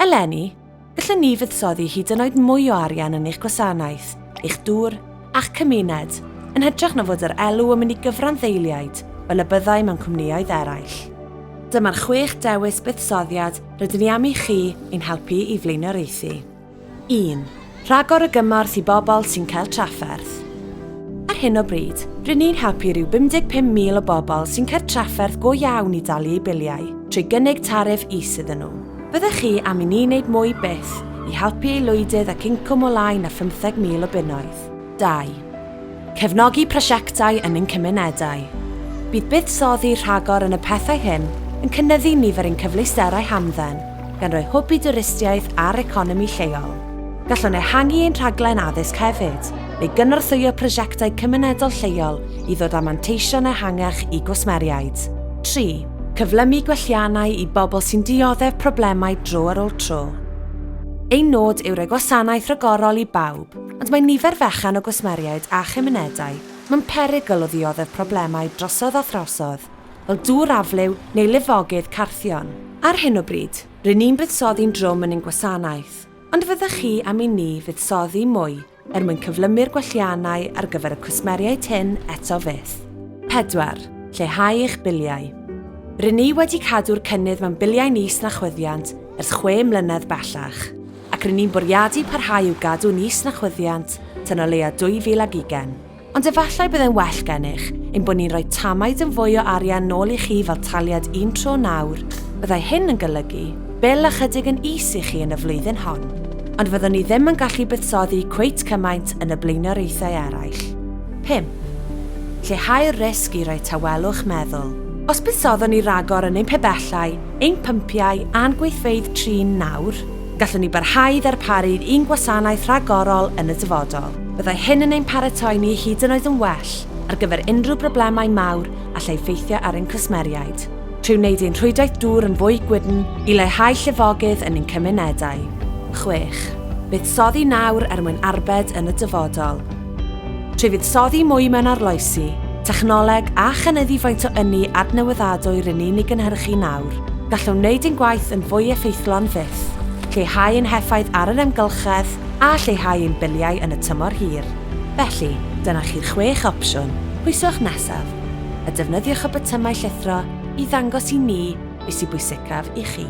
Eleni, gallwn ni fuddsoddi hyd yn oed mwy o arian yn eich gwasanaeth, eich dŵr a'ch cymuned, yn hytrach na fod yr elw yn mynd i gyfran ddeiliaid fel y byddai mewn cwmnïau eraill. Dyma'r 6 dewis buddsoddiad rydyn ni am i chi ein helpu i flaenioraethu. 1. Rhagor y gymorth i bobl sy'n cael trafferth. Ar hyn o bryd, rydyn ni'n helpu rhyw 55,000 o bobl sy'n cael trafferth go iawn i dalu eu biliau trwy gynnig tarif is iddyn nhw. Byddech chi am i ni wneud mwy byth i helpu aelwydydd ac incwm o lai na 15,000 o bunnoedd. 2. Cefnogi prosiectau yn ein cymunedau. Bydd buddsoddi rhagor yn y pethau hyn yn cynyddu nifer ein cyfleusterau hamdden, gan roi hwb i dwristiaeth a'r economi lleol. Gallwn ehangu ein rhaglen addysg hefyd, neu gynorthwyo prosiectau cymunedol lleol i ddod â manteision ehangach i gwsmeriaid. 3. Cyflymu gwelliannau i bobl sy'n dioddef problemau dro ar ôl tro. Ein nod yw'r gwasanaeth rhagorol i bawb, ond mae nifer fechan o gwsmeriaid a chymunedau mewn perygl o ddioddef problemau drosodd a throsodd, fel dŵr afliw neu lifogydd carthion. Ar hyn o bryd, rydyn ni'n buddsoddi'n drwm yn ein gwasanaeth, ond fyddech chi am i ni fuddsoddi mwy mwyn cyflymu'r gwelliannau ar gyfer y cwsmeriaid hyn eto fyth. 4. Lleihau eich biliau. Rydyn ni wedi cadw'r cynnydd mewn biliau nis na chwyddiant ers 6 mlynedd bellach, ac rydyn ni'n bwriadu parhau i'w gadw nis na chwyddiant tan o leia 2020. Ond efallai byddai'n well gennych ein bod ni'n rhoi tamaid yn fwy o arian nôl i chi fel taliad 1 tro nawr, byddai hyn yn golygu bil ychydig yn is i chi yn y flwyddyn hon, ond fyddwn ni ddim yn gallu buddsoddi cweit cymaint yn y blaenioraethau eraill. 5. Lleihau'r risg i roi tawelwch meddwl. Os buddsoddo'n ni ragor yn ein pebellau, ein pympiau a'n gweithfeydd trin nawr, gallwn ni barhau ddarparu un gwasanaeth rhagorol yn y dyfodol. Byddai hyn yn ein paratoi ni hyd yn oed yn well ar gyfer unrhyw broblemau mawr allai effeithio ar ein cwsmeriaid, trwy wneud ein rhwydaeth dŵr yn fwy gwydn i leihau llifogydd yn ein cymunedau. 6. Buddsoddi nawr mwyn arbed yn y dyfodol. Trwy fuddsoddi mwy mewn arloesi, technoleg a chynyddu faint o ynni adnewyddadwy rydyn ni'n ei gynhyrchu nawr, gallwn wneud ein gwaith yn fwy effeithlon fyth, lleihau ein heffaith ar yr amgylchedd a lleihau ein biliau yn y tymor hir. Felly, dyna chi'r 6 opsiwn. Pwyswch nesaf, a defnyddiwch y botymau llithro i ddangos i ni beth sy'n bwysicaf i chi.